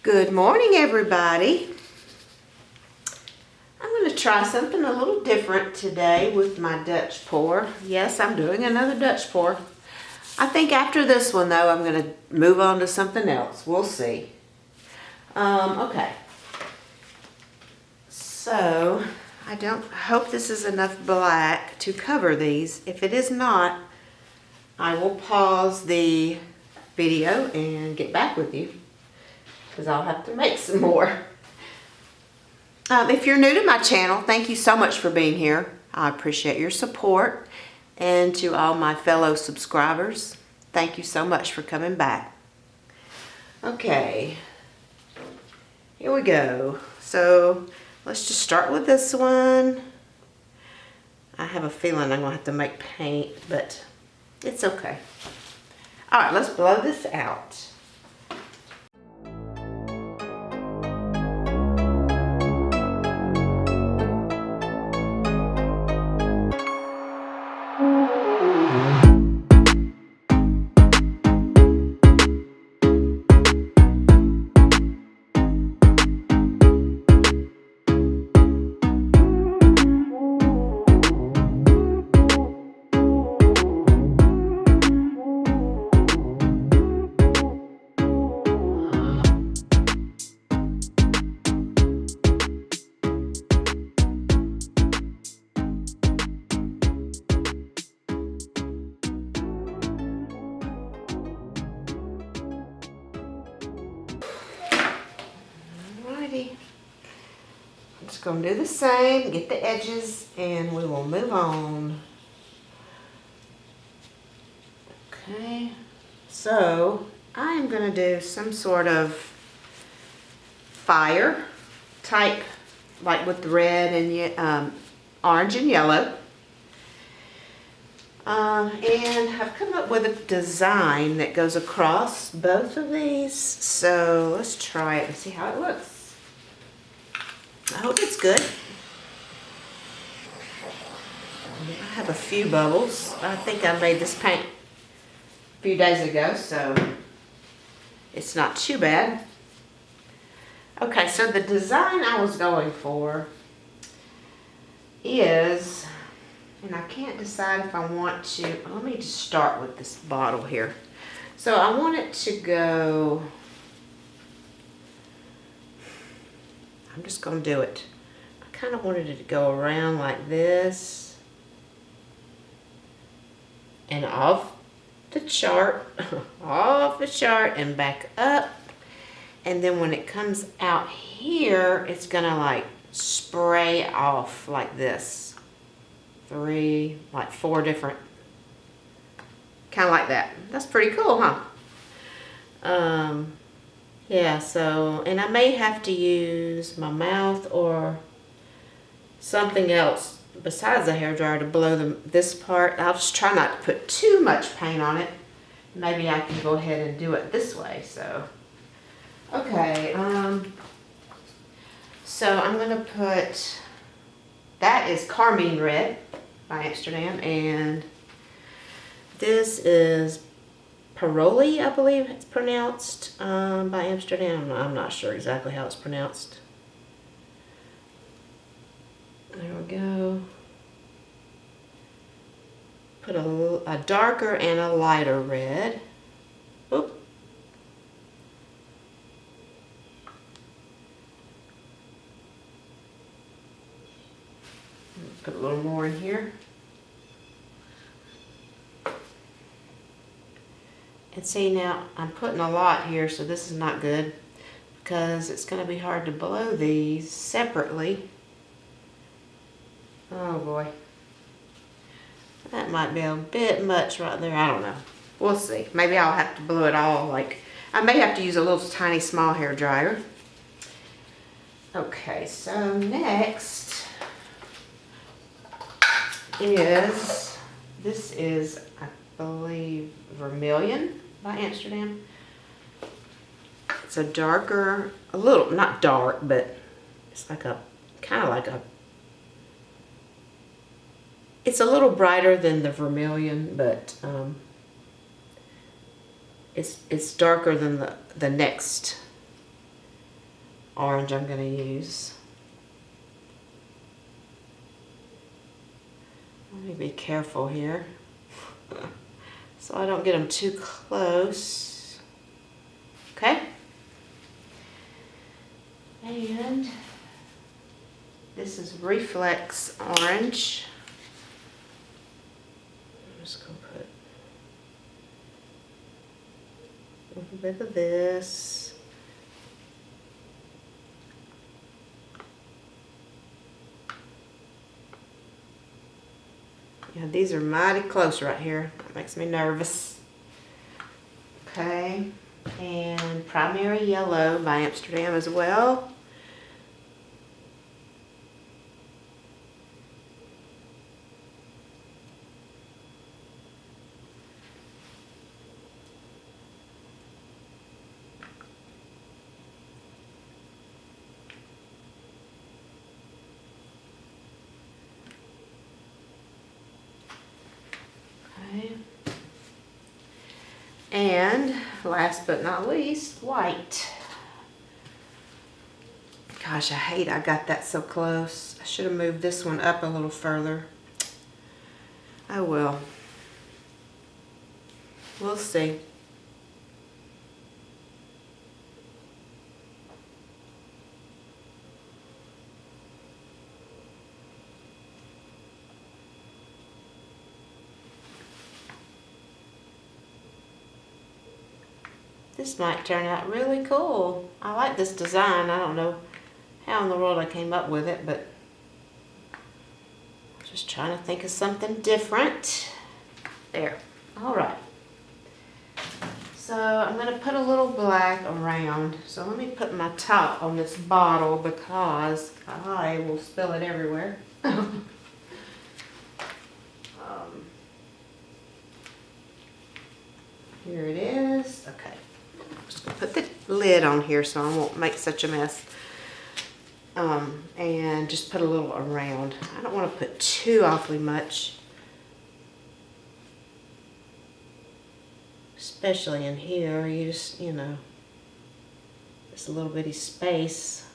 Good morning, everybody. I'm going to try something a little different today with my Dutch pour. Yes, I'm doing another Dutch pour. I think after this one, though, I'm going to move on to something else. We'll see. Okay. So, I hope this is enough black to cover these. If it is not, I will pause the video and get back with you, because I'll have to make some more. If you're new to my channel, thank you so much for being here. I appreciate your support. And to all my fellow subscribers, thank you so much for coming back. Okay, here we go. So let's just start with this one. I have a feeling I'm going to have to make paint, but it's okay. All right, let's blow this out. I'm just going to do the same, get the edges, and we will move on. Okay, so I am going to do some sort of fire type, like with the red and orange and yellow. And I've come up with a design that goes across both of these. So let's try it and see how it looks. I hope it's good. I have a few bubbles. I think I made this paint a few days ago, so it's not too bad. Okay, so the design I was going for is, and I can't decide if I want to, let me just start with this bottle here. So I want it to go, I'm just going to do it. I kind of wanted it to go around like this and off the chart, off the chart and back up. And then when it comes out here, it's going to like spray off like this. Four different, kind of like that. That's pretty cool, huh? Yeah, so, and I may have to use my mouth or something else besides the hairdryer to blow this part. I'll just try not to put too much paint on it. Maybe I can go ahead and do it this way, so. Okay, so I'm going to put, that is Carmine Red by Amsterdam, and this is Pyrolle, I believe it's pronounced, by Amsterdam. I'm not sure exactly how it's pronounced. There we go. Put a darker and a lighter red. Oop. Put a little more in here. And see, now I'm putting a lot here, so this is not good because it's going to be hard to blow these separately. Oh boy. That might be a bit much right there. I don't know. We'll see. Maybe I'll have to blow it all. Like, I may have to use a little tiny small hair dryer. Okay, so next is, this is, I believe, Vermilion by Amsterdam. It's a darker, a little, not dark, but it's like a, kind of like a, it's a little brighter than the Vermilion, but it's darker than the next orange I'm going to use. Let me be careful here so I don't get them too close. Okay. And this is Reflex Orange. I'm just going to put a little bit of this. Yeah, these are mighty close right here. That makes me nervous. Okay, and Primary Yellow by Amsterdam as well. And last but not least, white. Gosh, I hate I got that so close. I should have moved this one up a little further. Oh well. We'll see. This might turn out really cool. I like this design. I don't know how in the world I came up with it, but I'm just trying to think of something different. There. All right. So I'm going to put a little black around. So let me put my top on this bottle because I will spill it everywhere. Here it is. Okay. Just gonna put the lid on here so I won't make such a mess. And just put a little around. I don't want to put too awfully much, especially in here. You just, you know, just a little bitty space.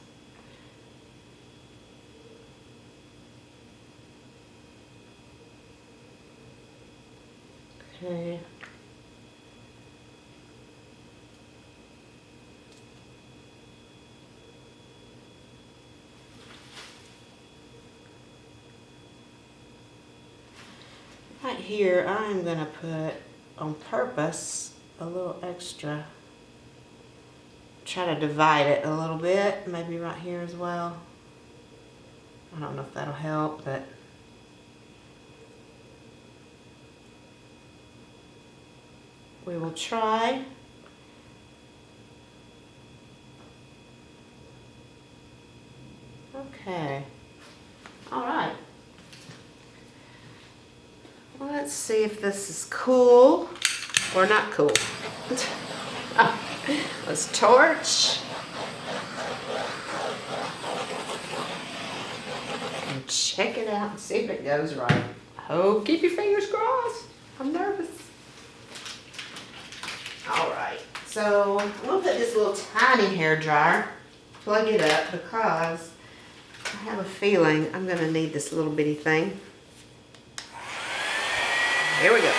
Okay. Right here, I'm going to put, on purpose, a little extra. Try to divide it a little bit, maybe right here as well. I don't know if that'll help, but we will try. Okay. All right. Well, let's see if this is cool or not cool. Let's torch. And check it out and see if it goes right. Oh, keep your fingers crossed. I'm nervous. All right, so I'm gonna put this little tiny hair dryer, plug it up because I have a feeling I'm gonna need this little bitty thing. Here we go.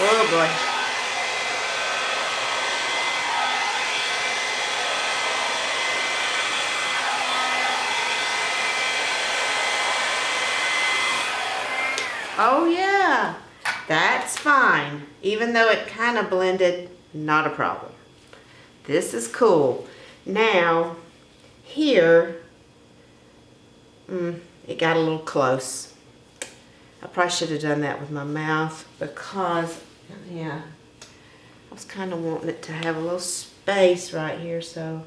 Oh boy. Oh yeah, that's fine. Even though it kind of blended, not a problem. This is cool. Now, here, it got a little close. I probably should have done that with my mouth because, yeah, I was kind of wanting it to have a little space right here, so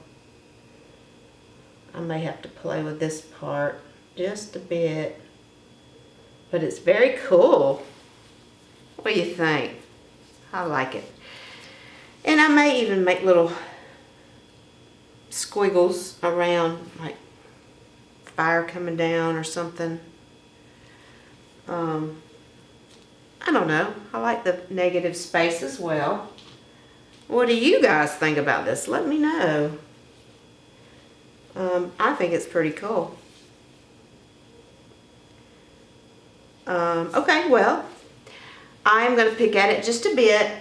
I may have to play with this part just a bit. But it's very cool. What do you think? I like it. And I may even make little squiggles around, like fire coming down or something. I don't know. I like the negative space as well. What do you guys think about this? Let me know. I think it's pretty cool. Okay, well, I'm going to pick at it just a bit,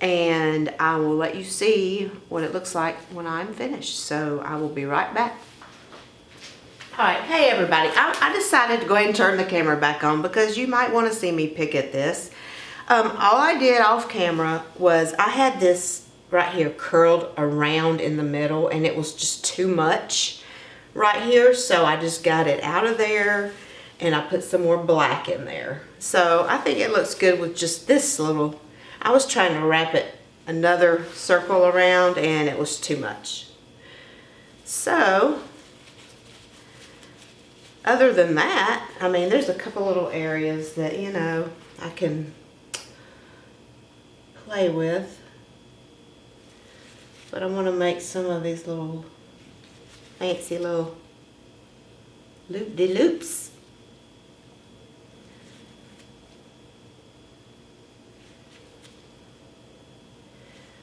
and I will let you see what it looks like when I'm finished. So I will be right back. Alright, hey everybody, I decided to go ahead and turn the camera back on because you might want to see me pick at this. All I did off camera was I had this right here curled around in the middle, and it was just too much right here, so I just got it out of there and I put some more black in there. So I think it looks good with just this little, I was trying to wrap it another circle around and it was too much. So other than that, I mean, there's a couple little areas that, you know, I can play with. But I want to make some of these little fancy little loop-de-loops.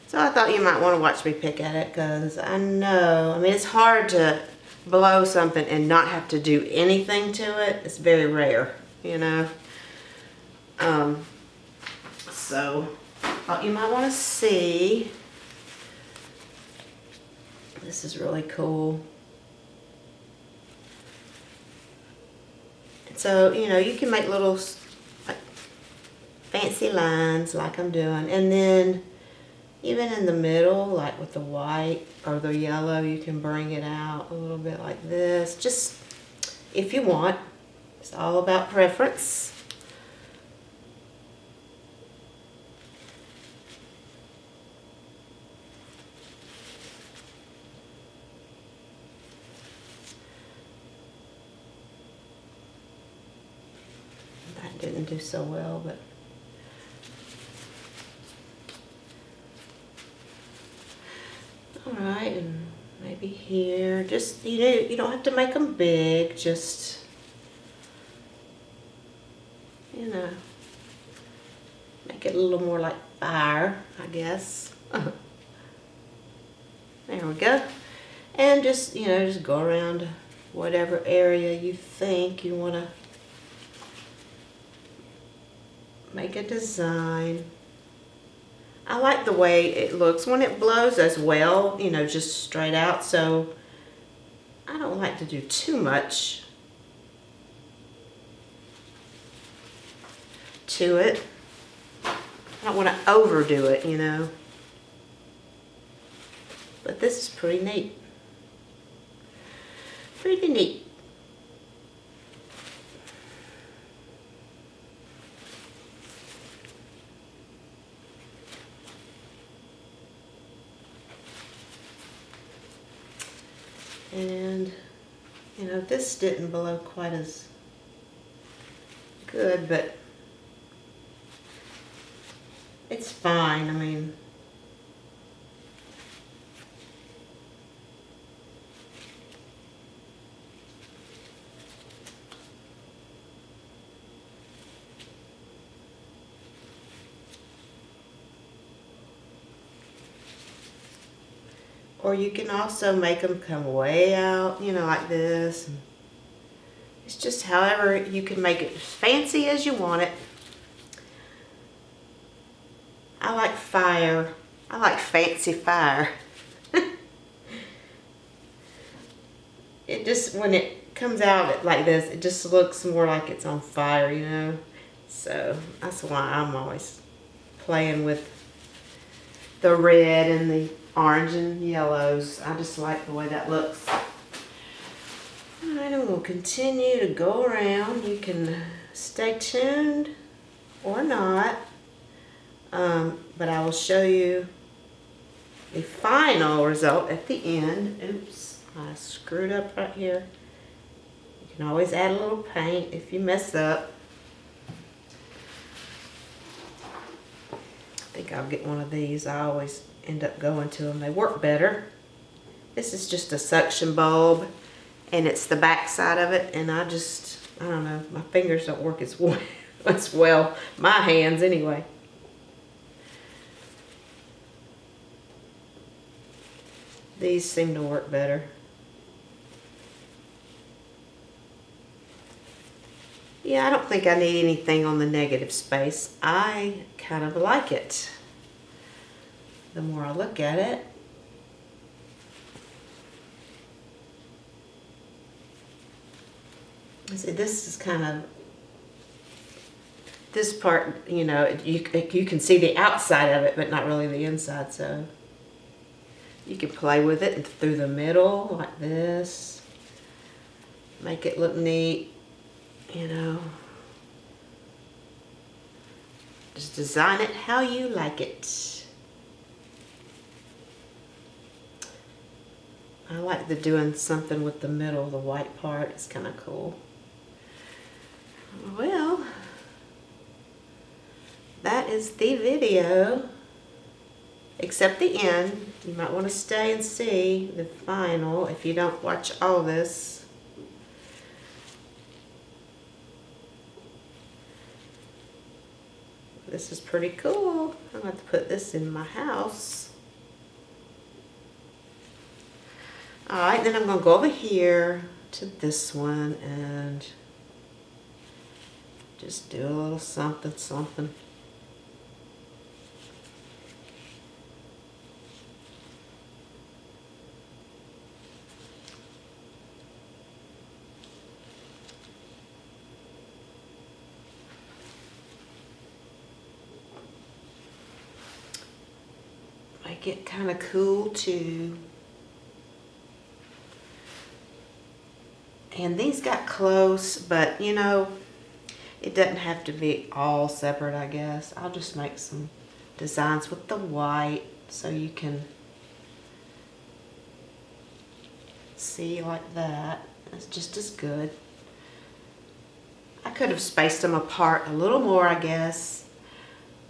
So I thought you might want to watch me pick at it because I know, I mean, it's hard to blow something and not have to do anything to it. It's very rare, you know. So I thought you might want to see. This is really cool. So, you know, you can make little like fancy lines like I'm doing, and then even in the middle, like with the white or the yellow, you can bring it out a little bit like this, just if you want. It's all about preference. That didn't do so well, but alright, and maybe here, just, you know, you don't have to make them big, just, you know, make it a little more like fire, I guess. There we go. And just, you know, just go around whatever area you think you want to make a design. I like the way it looks when it blows as well, you know, just straight out, so I don't like to do too much to it. I don't want to overdo it, you know. But this is pretty neat. Pretty neat. And, you know, this didn't blow quite as good, but it's fine. I mean, or you can also make them come way out, you know, like this. It's just however you can make it as fancy as you want it. I like fire. I like fancy fire. It just, when it comes out like this, it just looks more like it's on fire, you know. So that's why I'm always playing with the red and the orange and yellows. I just like the way that looks. Alright, Alright, I'm going to continue to go around. You can stay tuned or not, but I will show you the final result at the end. Oops, I screwed up right here. You can always add a little paint if you mess up. I think I'll get one of these. I always end up going to them. They work better. This is just a suction bulb, and it's the back side of it, and I don't know, my fingers don't work as well, my hands anyway. These seem to work better. Yeah, I don't think I need anything on the negative space. I kind of like it. The more I look at it. See, this is kind of, this part, you know, you can see the outside of it, but not really the inside, so you can play with it through the middle like this. Make it look neat, you know. Just design it how you like it. I like the doing something with the middle, the white part. It's kind of cool. Well, that is the video, except the end. You might want to stay and see the final if you don't watch all this. This is pretty cool. I'm going to have to put this in my house. Alright, then I'm going to go over here to this one and just do a little something, something. Make it kind of cool too. And these got close, but you know, it doesn't have to be all separate, I guess. I'll just make some designs with the white so you can see like that. It's just as good. I could have spaced them apart a little more, I guess,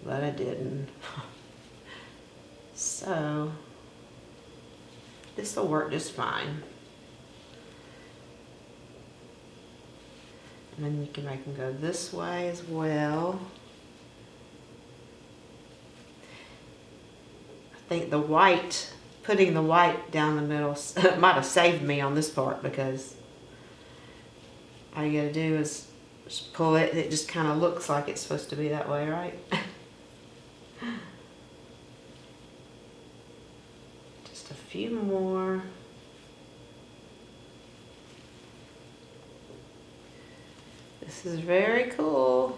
but I didn't. So this will work just fine. And then you can make them go this way as well. I think the white, putting the white down the middle might have saved me on this part, because all you gotta do is just pull it. It just kind of looks like it's supposed to be that way, right? Just a few more. This is very cool.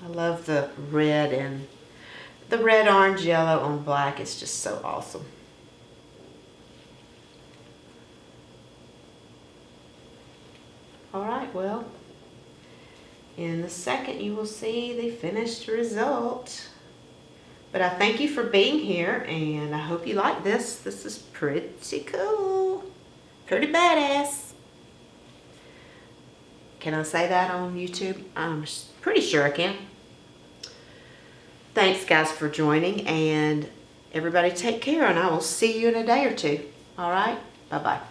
I love the red and the red, orange, yellow on black. It's just so awesome. Alright, well, in a second you will see the finished result. But I thank you for being here, and I hope you like this. This is pretty cool. Pretty badass. Can I say that on YouTube? I'm pretty sure I can. Thanks guys for joining, and everybody take care, and I will see you in a day or two. All right? Bye-bye.